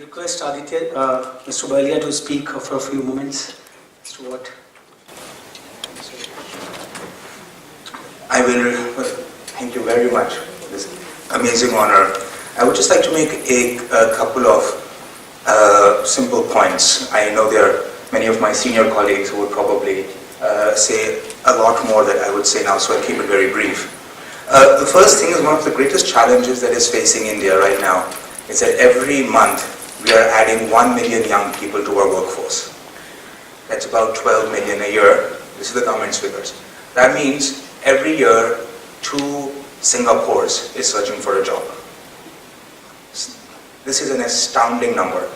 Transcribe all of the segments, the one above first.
request Aditya, Mr. Berlia to speak for a few moments as to what. I will, thank you very much for this amazing honor. I would just like to make a couple of simple points. I know there are many of my senior colleagues who would probably say a lot more that I would say now, so I'll keep it very brief. The first thing is one of the greatest challenges that is facing India right now is that every month we are adding 1 million young people to our workforce. That's about 12 million a year. This is the government's figures. That means every year 2 Singapores is searching for a job. This is an astounding number.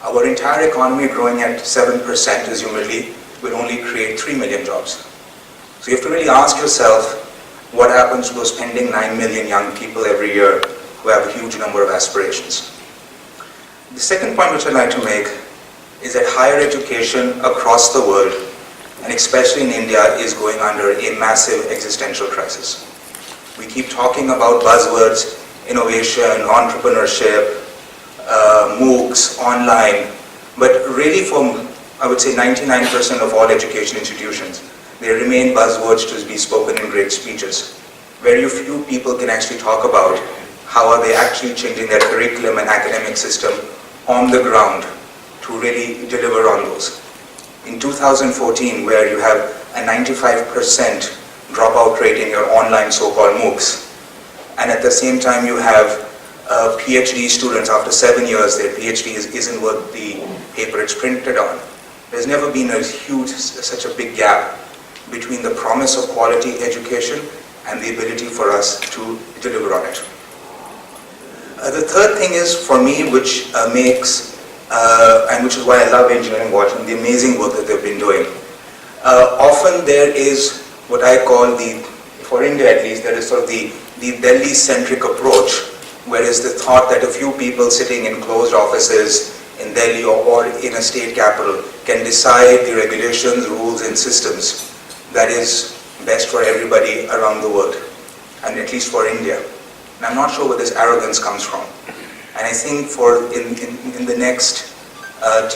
Our entire economy growing at 7% presumably will only create 3 million jobs. So you have to really ask yourself what happens to those pending 9 million young people every year who have a huge number of aspirations. The second point which I'd like to make is that higher education across the world, and especially in India, is going under a massive existential crisis. We keep talking about buzzwords, innovation, entrepreneurship, MOOCs, online, but really for, I would say, 99% of all education institutions, they remain buzzwords to be spoken in great speeches. Very few people can actually talk about how are they actually changing their curriculum and academic system on the ground to really deliver on those. In 2014, where you have a 95% dropout rate in your online so-called MOOCs, and at the same time you have PhD students, after 7 years, their PhD isn't worth the paper it's printed on. There's never been such a big gap between the promise of quality education and the ability for us to deliver on it. The third thing is, for me, which makes, and which is why I love Engineering Watch and the amazing work that they've been doing. Often there is what I call for India at least, there is sort of the Delhi-centric approach, whereas the thought that a few people sitting in closed offices in Delhi or in a state capital can decide the regulations, rules and systems that is best for everybody around the world, and at least for India. And I'm not sure where this arrogance comes from. And I think in the next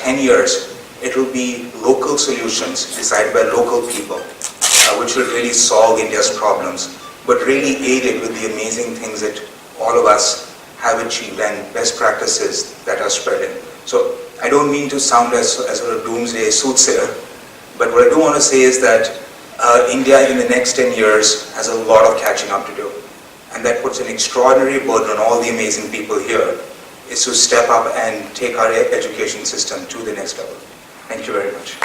10 years, it will be local solutions decided by local people, which will really solve India's problems, but really aided with the amazing things that all of us have achieved and best practices that are spreading. So I don't mean to sound as a doomsday soothsayer, but what I do want to say is that India in the next 10 years has a lot of catching up to do. And that puts an extraordinary burden on all the amazing people here, is to step up and take our education system to the next level. Thank you very much.